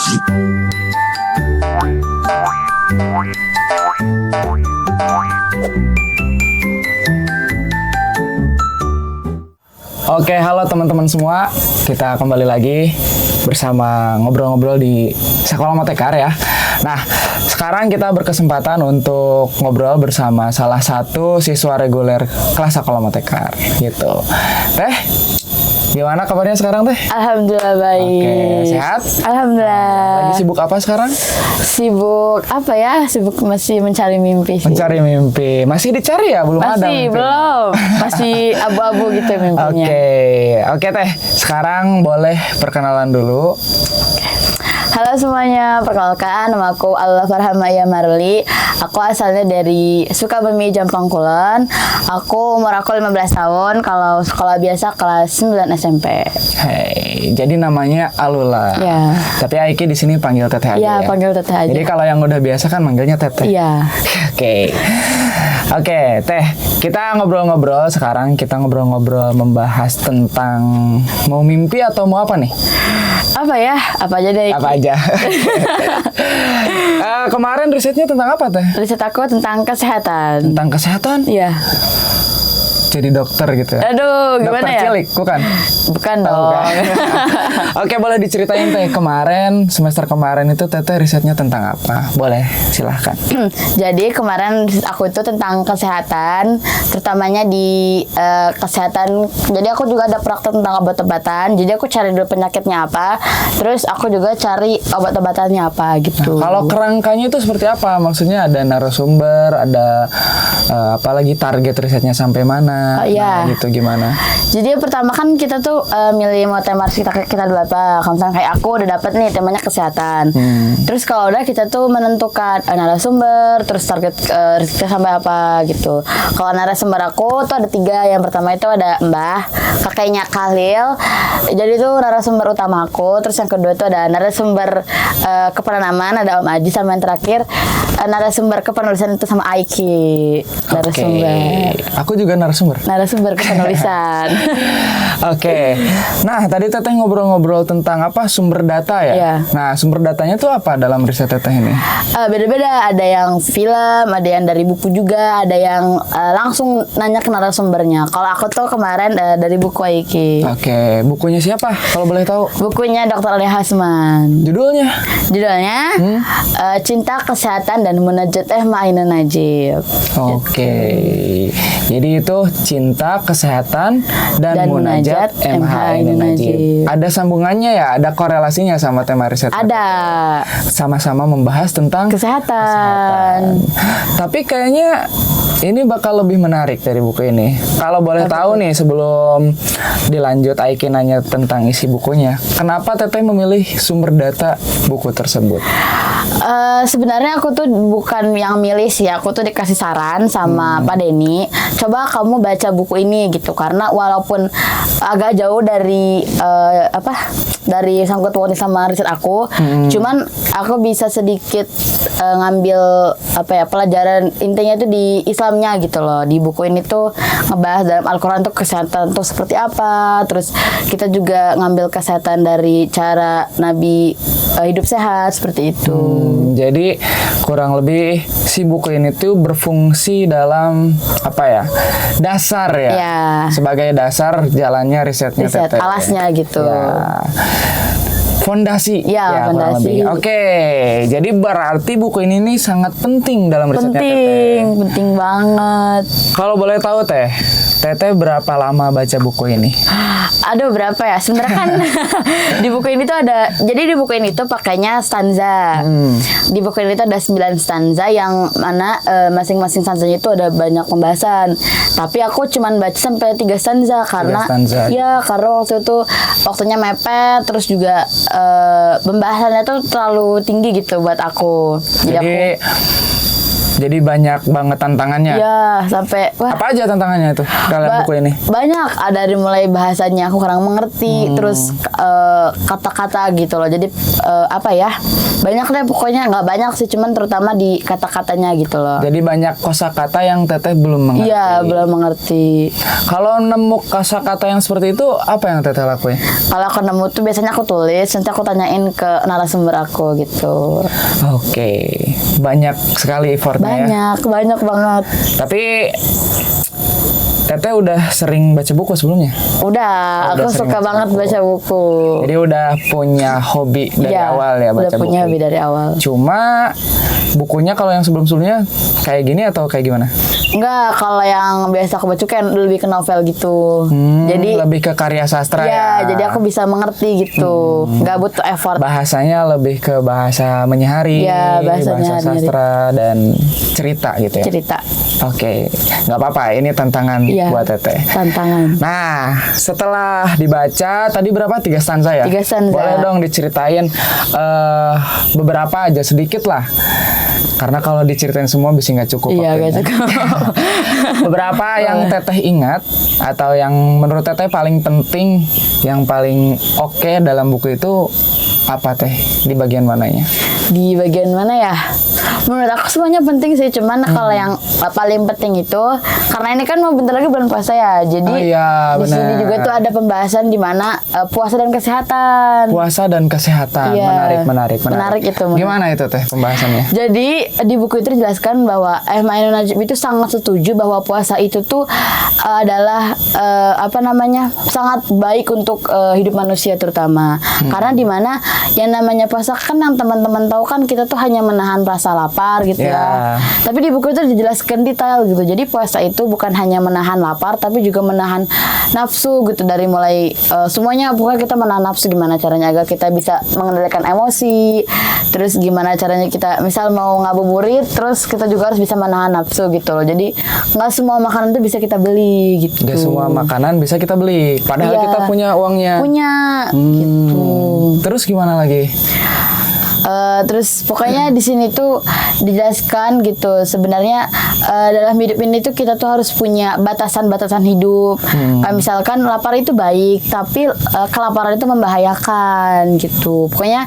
Oke, halo teman-teman semua. Kita kembali lagi bersama ngobrol-ngobrol di Sekolah Motekar ya. Nah, sekarang kita berkesempatan untuk ngobrol bersama salah satu siswa reguler kelas Sekolah Motekar gitu. Teh, gimana kabarnya sekarang Teh? Alhamdulillah baik. Oke, sehat? Alhamdulillah. Lagi sibuk apa sekarang? Sibuk apa ya? Sibuk masih mencari mimpi sih. Mencari mimpi. Masih dicari ya? Belum ada Masih mimpi? belum. Masih abu-abu gitu mimpinya. Oke Teh. Sekarang boleh perkenalan dulu. Halo semuanya, perkenalkan nama aku Alula Farhamaya Maruli. Aku asalnya dari Sukabumi, Jampang Kulon. Umur aku 15 tahun. Kalau sekolah biasa kelas 9 SMP. Hey, jadi namanya Alula. Ya. Tapi Aiki di sini panggil Teteh aja Ya, ya. panggil Teteh aja. Jadi kalau yang udah biasa kan manggilnya Teteh. Iya. Oke, Teh. Kita ngobrol-ngobrol sekarang. Kita ngobrol-ngobrol membahas tentang mau mimpi atau mau apa nih? Apa ya? Apa aja deh. Apa aja? Kemarin risetnya tentang apa Teh? Riset aku tentang kesehatan. Tentang kesehatan? Iya. Jadi dokter gitu. Aduh, gimana dokter ya? cilik, bukan? Bukan Oh, dong. bukan. Oke, boleh diceritain Teh. Kemarin, semester kemarin itu Teteh risetnya tentang apa? Boleh, silahkan. Jadi kemarin aku itu tentang kesehatan, terutamanya di kesehatan. Jadi aku juga ada praktek tentang obat-obatan. Jadi aku cari dulu penyakitnya apa, terus aku juga cari obat-obatannya apa gitu. Kalau kerangkanya itu seperti apa? Maksudnya ada narasumber, ada apalagi target risetnya sampai mana? Iya. Nah, gitu gimana? Jadi pertama kan kita tuh milih mau tema kita dulu apa. Kalau misalnya kayak aku udah dapet nih temanya kesehatan. Terus kalau udah kita tuh menentukan narasumber, terus target risetnya sampai apa gitu. Kalau narasumber aku tuh ada 3. Yang pertama itu ada Mbah, kakeknya Khalil. Jadi itu narasumber utama aku. Terus yang kedua itu ada narasumber kepenamaan, ada Om Aji, sama yang terakhir narasumber kepenulisan itu sama Aiki. Narasumber. Aku juga narasumber. Narasumber kepenulisan. Oke. Nah, tadi Teteh ngobrol-ngobrol tentang apa? Sumber data ya? Iya. Nah, sumber datanya tuh apa dalam riset Teteh ini? Beda-beda, ada yang film, ada yang dari buku juga, ada yang langsung nanya ke narasumbernya. Kalau aku tuh kemarin dari buku Aiki. Oke, bukunya siapa? Kalau boleh tahu. Bukunya Dr. Ali Hasman. Judulnya? Judulnya Cinta, Kesehatan, dan Munajat Ma'inun Najib. Oke. Jadi itu cinta, kesehatan, dan munajat MH Ainun Najib. Ada sambungannya ya? Ada korelasinya sama tema riset? Ada. Sama-sama membahas tentang Kesehatan. Tapi kayaknya ini bakal lebih menarik dari buku ini. Kalau boleh tahu nih sebelum dilanjut Aiki nanya tentang isi bukunya, kenapa Teteh memilih sumber data buku tersebut? Sebenarnya aku tuh bukan yang milih sih, aku tuh dikasih saran sama Pak Denny, coba kamu baca buku ini gitu, karena walaupun agak jauh dari dari sangkut pautnya sama riset aku, cuman aku bisa sedikit ngambil pelajaran intinya itu di Islamnya gitu loh. Di buku ini tuh ngebahas dalam Al-Quran tuh kesehatan tuh seperti apa, terus kita juga ngambil kesehatan dari cara Nabi hidup sehat seperti itu. Jadi kurang lebih si buku ini tuh berfungsi dalam dasar ya, Ya. sebagai dasar jalannya risetnya Riset, Teteh. alasnya gitu. Ya. Fondasi. Ya, kurang fondasi. lebih. Oke, jadi berarti buku ini nih sangat penting dalam risetnya Penting banget. Kalau boleh tahu Teteh berapa lama baca buku ini? Aduh, berapa ya? Sebenarnya kan di buku ini tuh ada, jadi di buku ini tuh pakainya stanza. Di buku ini tuh ada 9 stanza yang mana masing-masing stanzanya itu ada banyak pembahasan. Tapi aku cuman baca sampai 3 stanza karena karena waktu itu waktunya mepet, terus juga pembahasannya tuh terlalu tinggi gitu buat aku. Jadi Jadi banyak banget tantangannya. Ya, sampai wah, Apa aja tantangannya itu dalam buku ini? banyak. Ada dari mulai bahasanya aku kurang mengerti, terus kata-kata gitu loh. Jadi apa ya? Banyak deh pokoknya, nggak banyak sih, cuman terutama di kata-katanya gitu loh. Jadi banyak kosakata yang Teteh belum mengerti. Iya, belum mengerti. Kalau nemu kosakata yang seperti itu, apa yang Teteh lakuin? Kalau aku nemu tuh biasanya aku tulis, nanti aku tanyain ke narasumber aku gitu. Oke, banyak sekali effortnya ya. Banyak banget. Tapi Teteh udah sering baca buku sebelumnya? Udah, udah aku sering suka baca banget buku. baca buku. Jadi udah punya hobi dari Iya, awal ya baca udah buku. punya hobi dari awal. Cuma bukunya kalau yang sebelum-sebelumnya kayak gini atau kayak gimana? Enggak, kalau yang biasa aku baca kan lebih ke novel gitu. Jadi lebih ke karya sastra ya. ya, jadi aku bisa mengerti gitu. Nggak butuh effort. Bahasanya lebih ke bahasa menyehari, Iya, bahasa nyehari-nyehari. sastra dan cerita gitu ya. Cerita. Oke, nggak apa-apa. Ini tantangan Iya. buat Teteh. Tantangan. Nah, setelah dibaca tadi berapa? 3 stanza ya? 3 stanza. Boleh dong diceritain beberapa aja sedikit lah. Karena kalau diceritain semua bisa nggak cukup. Iya, waktunya. gak cukup. Beberapa yang Teteh ingat atau yang menurut Teteh paling penting, yang paling oke dalam buku itu apa Teh? Di bagian mananya? Di bagian mana ya? Menurut aku semuanya penting sih, cuman kalau yang paling penting itu karena ini kan mau bentar lagi bulan puasa ya, jadi Oh iya, di sini benar. juga tuh ada pembahasan di mana puasa dan kesehatan. Puasa dan kesehatan. Iya. Menarik. Menarik itu, menurut. Gimana itu Teh pembahasannya? Jadi di buku itu dijelaskan bahwa Ainun Nadjib itu sangat setuju bahwa puasa itu tuh adalah apa namanya, sangat baik untuk hidup manusia terutama. Karena di mana yang namanya puasa kan yang teman-teman tahu kan kita tuh hanya menahan rasa lapar gitu Ya. ya. Tapi di buku itu dijelaskan detail gitu. Jadi puasa itu bukan hanya menahan lapar tapi juga menahan nafsu gitu, dari mulai semuanya pokoknya kita menahan nafsu, gimana caranya agar kita bisa mengendalikan emosi. Terus gimana caranya kita misal mau ngabuburit, terus kita juga harus bisa menahan nafsu gitu loh. Jadi nggak semua makanan itu bisa kita beli gitu. Gak semua makanan bisa kita beli. Padahal Iya. kita punya uangnya. Punya gitu. Terus gimana lagi? Terus pokoknya di sini tuh dijelaskan gitu sebenarnya dalam hidup ini tuh kita tuh harus punya batasan-batasan hidup. Kayak misalkan lapar itu baik, tapi kelaparan itu membahayakan gitu. Pokoknya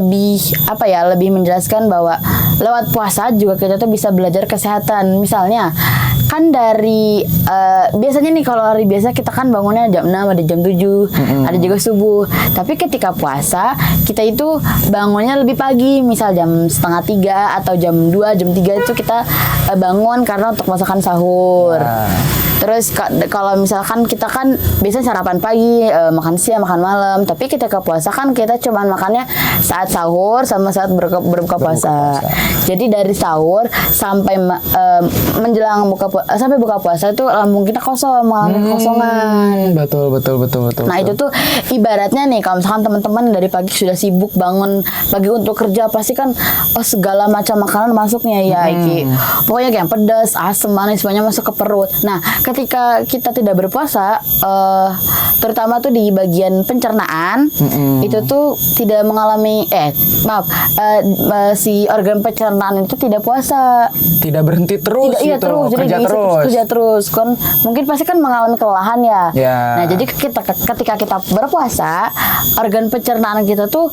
lebih apa ya, lebih menjelaskan bahwa lewat puasa juga kita tuh bisa belajar kesehatan. Misalnya kan dari biasanya nih kalau hari biasa kita kan bangunnya jam 6, ada jam 7, ada juga subuh. Tapi ketika puasa kita itu bangunnya lebih pagi, misal jam setengah 3 atau jam 2, jam 3 itu kita bangun karena untuk masakan sahur. Nah. Terus kalau misalkan kita kan biasa sarapan pagi, makan siang, makan malam. Tapi ketika puasa kan kita cuman makannya saat sahur sama saat berbuka puasa. Jadi dari sahur sampai menjelang sampai buka puasa itu lambung kita kosong, mengalami kekosongan. Betul. Nah itu tuh ibaratnya nih kalau misalkan teman-teman dari pagi sudah sibuk bangun pagi untuk kerja, pasti kan segala macam makanan masuknya ya, iki pokoknya kayak pedas, asam, manis semuanya masuk ke perut. Nah ketika kita tidak berpuasa, terutama tuh di bagian pencernaan, itu tuh tidak mengalami si organ pencernaan itu tidak puasa. Tidak berhenti terus Tidak, iya gitu. terus, jadi Kerja diisi terus. kerja terus kan, mungkin pasti kan mengalami kelelahan ya. Ya. Nah jadi ketika kita berpuasa, organ pencernaan kita tuh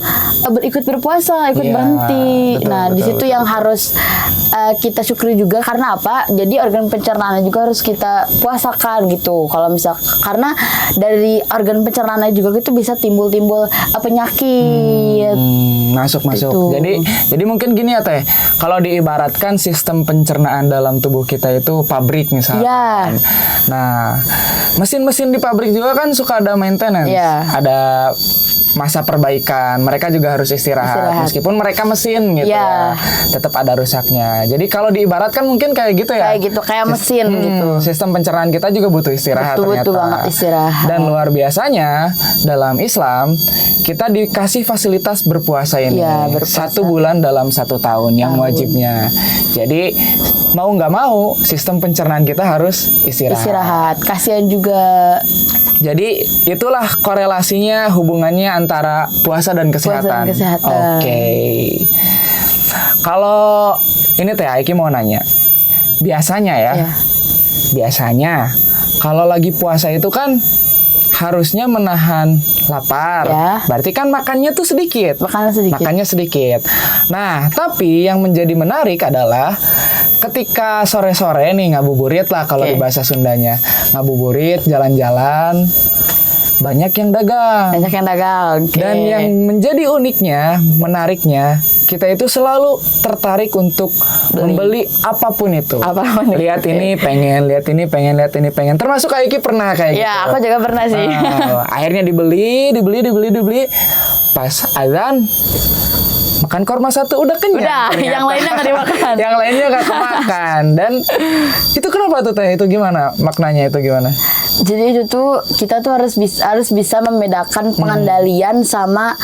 ikut berpuasa, ikut Iya, berhenti. betul, Di betul, situ betul, yang harus kita syukuri juga, karena apa? Jadi organ pencernaannya juga harus kita puasakan gitu. Kalau misal karena dari organ pencernaannya juga itu bisa timbul-timbul penyakit. Masuk. Gitu. Jadi mungkin gini ya Teh. Kalau diibaratkan sistem pencernaan dalam tubuh kita itu pabrik misalnya. Iya. Nah, mesin-mesin di pabrik juga kan suka ada maintenance. Iya. Ada masa perbaikan. Mereka juga harus istirahat. Meskipun mereka mesin gitu Iya. ya. Tetap ada rusaknya. Jadi kalau diibaratkan mungkin kayak gitu ya. Kayak gitu, kayak mesin gitu. Sistem pencernaan kita juga butuh istirahat Betul ternyata. banget istirahat. Dan luar biasanya dalam Islam kita dikasih fasilitas berpuasa ini. Iya, berpuasa. 1 bulan dalam 1 tahun yang wajibnya. Jadi mau nggak mau sistem pencernaan kita harus istirahat. Kasihan juga. Jadi itulah korelasinya, hubungannya antara puasa dan kesehatan. Puasa dan kesehatan. Oke. Kalau Ini Teh Aiki mau nanya. Biasanya ya. Iya. Biasanya kalau lagi puasa itu kan harusnya menahan lapar. Ya. Berarti kan makannya tuh sedikit. Makanan sedikit. Makannya sedikit. Nah, tapi yang menjadi menarik adalah ketika sore-sore nih ngabuburit lah kalau Oke. di bahasa Sundanya. Ngabuburit, jalan-jalan, banyak yang dagang. Banyak yang dagang. Oke. Dan yang menjadi uniknya, menariknya, kita itu selalu tertarik untuk membeli apapun itu. Apapun itu. Lihat ini pengen, lihat ini pengen, lihat ini pengen. Termasuk Aiki pernah kayak gitu. Ya, aku juga pernah sih. Akhirnya dibeli. Pas azan, makan korma satu udah kenyang. Udah, ternyata. yang lainnya nggak dimakan. Yang lainnya nggak kemakan. Dan itu kenapa tuh Teh? Itu gimana? Maknanya itu gimana? Jadi itu tuh kita tuh harus bisa membedakan pengendalian sama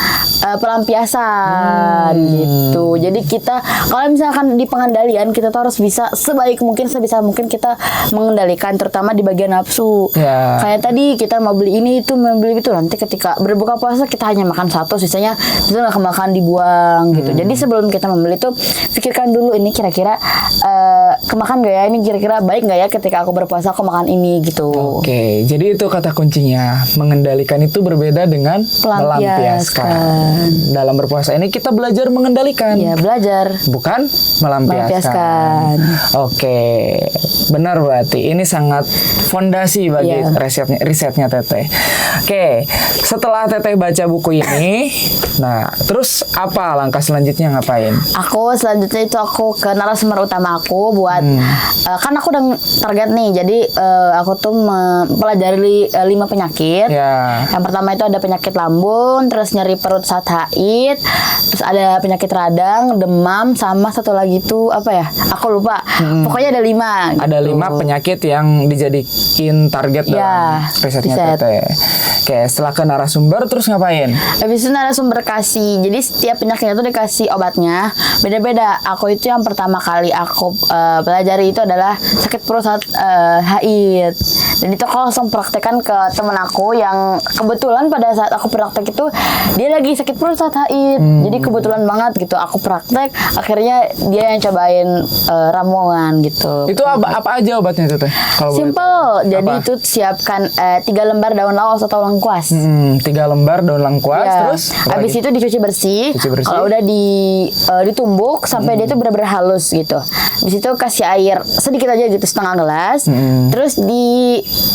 pelampiasan gitu. Jadi kita kalau misalkan di pengendalian kita tuh harus bisa sebaik mungkin sebisa mungkin kita mengendalikan terutama di bagian nafsu. Ya. Kayak tadi kita mau beli ini itu mau beli itu nanti ketika berbuka puasa kita hanya makan satu sisanya itu nggak kemakan dibuang gitu. Jadi sebelum kita membeli tuh pikirkan dulu ini kira-kira kemakan gak ya, ini kira-kira baik gak ya ketika aku berpuasa aku makan ini gitu. Oke, jadi itu kata kuncinya. Mengendalikan itu berbeda dengan melampiaskan. Dalam berpuasa ini kita belajar mengendalikan, Ya belajar. bukan melampiaskan. Oke, benar berarti. Ini sangat fondasi bagi Iya. risetnya Teteh. Oke, setelah Teteh baca buku ini, nah terus apa langkah selanjutnya ngapain? Aku selanjutnya itu aku ke narasumber utama aku buat kan aku udah target nih. Jadi aku tuh mempelajari 5 penyakit. Ya. Yang pertama itu ada penyakit lambung, terus nyeri perut saat haid, terus ada penyakit radang, demam, sama satu lagi itu apa ya? Aku lupa. Pokoknya ada 5. Ada 5 penyakit yang dijadiin target Ya, dalam risetnya riset. Teteh. Oke, setelah ke narasumber terus ngapain? Habis itu narasumber kasih. Jadi setiap penyakitnya itu dikasih obatnya beda-beda. Aku itu yang pertama kali aku pelajari itu adalah sakit perut saat haid. Dan itu aku langsung praktekkan ke temen aku yang kebetulan pada saat aku praktek itu dia lagi sakit perut saat haid. Jadi kebetulan banget gitu aku praktek. Akhirnya dia yang cobain ramuan gitu. Itu apa aja obatnya itu Teh? Kalau boleh Simple. tahu. Jadi Apa? itu siapkan 3 lembar daun laos atau lengkuas. 3 lembar daun lengkuas Ya. terus apa Habis lagi? itu dicuci bersih. Cuci bersih. Kalau udah ditumbuk sampai dia tuh benar-benar halus gitu. Habis itu kasih air sedikit aja gitu setengah gelas. Terus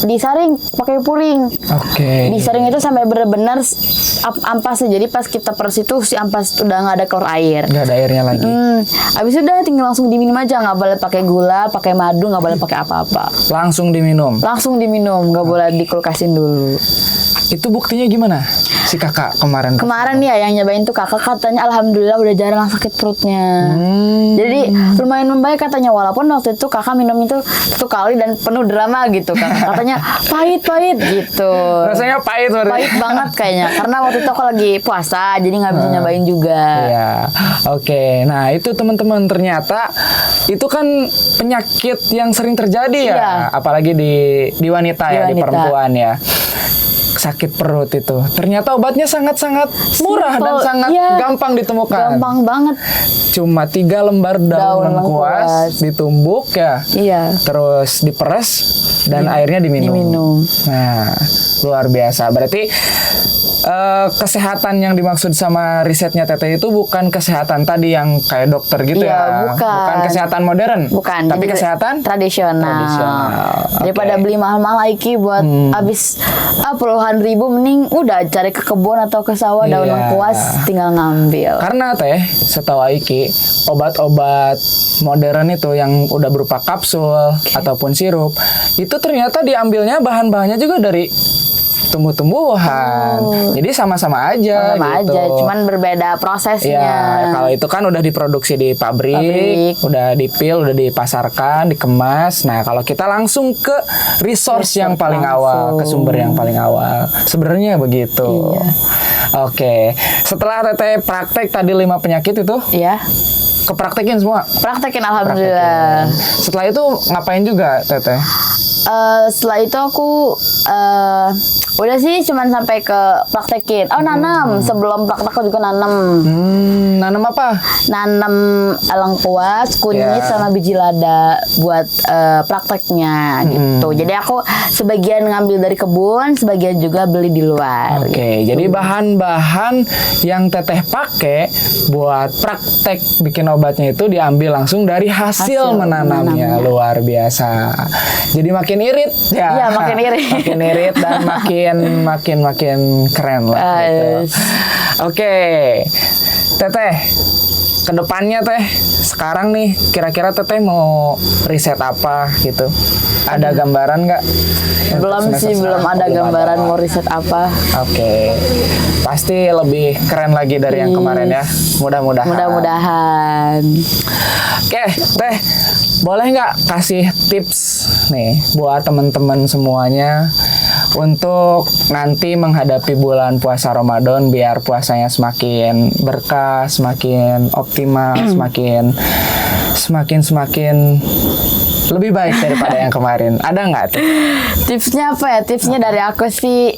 disaring pakai puring. Oke. Disaring itu sampai benar-benar ampas. Jadi pas kita peres itu si ampas udah nggak ada keluar air. Nggak ada airnya lagi. Habis itu udah tinggal langsung diminum aja, nggak boleh pakai gula, pakai madu, nggak boleh pakai apa-apa. Langsung diminum. Langsung diminum, nggak boleh dikulkasin dulu. Itu buktinya gimana? Si kakak kemarin. Kemarin ya yang nyobain tuh kakak katanya alhamdulillah udah jarang sakit perutnya. Jadi lumayan membaik katanya walaupun waktu itu kakak minum itu 1 kali dan penuh drama gitu kakak. Katanya pahit gitu. Rasanya pahit berarti. Pahit banget kayaknya karena waktu itu aku lagi puasa jadi nggak bisa nyobain juga. Iya. Oke. Nah, itu teman-teman ternyata itu kan penyakit yang sering terjadi ya, Iya. apalagi di wanita Di ya, di wanita. perempuan ya. Sakit perut itu. Ternyata obatnya sangat-sangat murah dan Simple, sangat iya. gampang ditemukan. Gampang banget. Cuma 3 lembar daun Daun lengkuas lengkuas. ditumbuk ya. Iya. Terus diperes dan airnya diminum. Diminum. Nah, luar biasa. Berarti kesehatan yang dimaksud sama risetnya Teteh itu bukan kesehatan tadi yang kayak dokter gitu Iya, ya. bukan. Kesehatan modern. Bukan, Tapi jadi kesehatan tradisional. Tradisional, Daripada oke. beli mahal-mahal Aiki buat habis puluhan ribu mending udah cari ke kebun atau ke sawah daun Iya. lengkuas tinggal ngambil. Karena Teh, setahu Aiki, obat-obat modern itu yang udah berupa kapsul ataupun sirup, itu ternyata diambilnya bahan-bahannya juga dari tumbuh-tumbuhan. Jadi sama-sama aja Sama gitu. aja, cuman berbeda prosesnya. Ya, kalau itu kan udah diproduksi di pabrik, udah dipil, udah dipasarkan, dikemas. Nah, kalau kita langsung ke resource yang paling awal, ke sumber yang paling awal. Sebenarnya begitu. Iya. Oke. Setelah Teteh praktek tadi 5 penyakit itu, Ya, kepraktekin semua. praktekin alhamdulillah. Setelah itu ngapain juga Teteh? Setelah itu aku Udah sih cuman sampai ke praktekin. Oh, nanam. Sebelum praktek aku juga nanam. Nanam apa? Nanam lengkuas, kunyit Ya. sama biji lada buat prakteknya gitu. Jadi aku sebagian ngambil dari kebun, sebagian juga beli di luar. Oke, jadi bahan-bahan yang Teteh pakai buat praktek bikin obatnya itu diambil langsung dari hasil menanamnya. Luar biasa. Jadi makin irit ya. Iya, makin irit. Makin irit dan makin keren lah. Gitu. Oke, Teteh. Kedepannya Teh, sekarang nih kira-kira Teteh mau riset apa gitu? Ada gambaran nggak? Belum sih, belum ada gambaran mau riset apa. Oke, pasti lebih keren lagi dari yang kemarin ya. Mudah-mudahan. Mudah-mudahan. Oke, Teh, boleh nggak kasih tips nih buat teman-teman semuanya untuk nanti menghadapi bulan puasa Ramadan biar puasanya semakin berkah, semakin optimal, semakin lebih baik daripada yang kemarin. Ada nggak tuh? Tipsnya apa ya? Tipsnya dari aku sih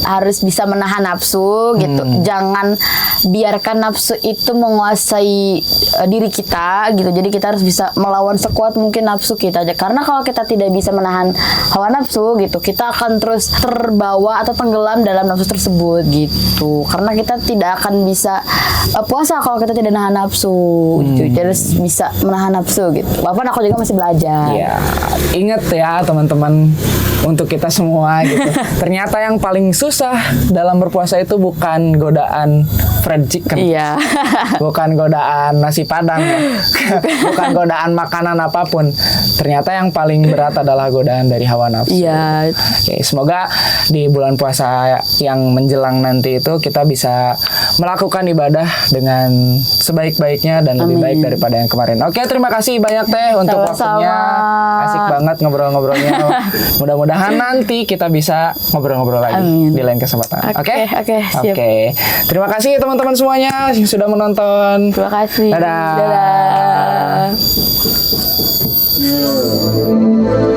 harus bisa menahan nafsu gitu. Jangan biarkan nafsu itu menguasai diri kita gitu. Jadi kita harus bisa melawan sekuat mungkin nafsu kita aja. Karena kalau kita tidak bisa menahan hawa nafsu gitu, kita akan terus terbawa atau tenggelam dalam nafsu tersebut gitu. Karena kita tidak akan bisa puasa kalau kita tidak nahan nafsu gitu. Jadi harus bisa menahan nafsu gitu. Walaupun aku juga masih belajar. Ya, ingat ya teman-teman, untuk kita semua gitu. Ternyata yang paling susah dalam berpuasa itu bukan godaan fried chicken. Iya. Bukan godaan nasi padang ya. Bukan godaan makanan apapun. Ternyata yang paling berat adalah godaan dari hawa nafsu. Iya. Oke, semoga di bulan puasa yang menjelang nanti itu kita bisa melakukan ibadah dengan sebaik-baiknya dan lebih baik daripada yang kemarin. Oke, terima kasih banyak Teh untuk waktunya. Asik banget ngobrol-ngobrolnya. Mudah-mudahan nanti kita bisa ngobrol-ngobrol lagi di lain kesempatan. Oke? Oke, siap. Oke. Terima kasih teman-teman semuanya yang sudah menonton. Terima kasih. Dadah. Dadah.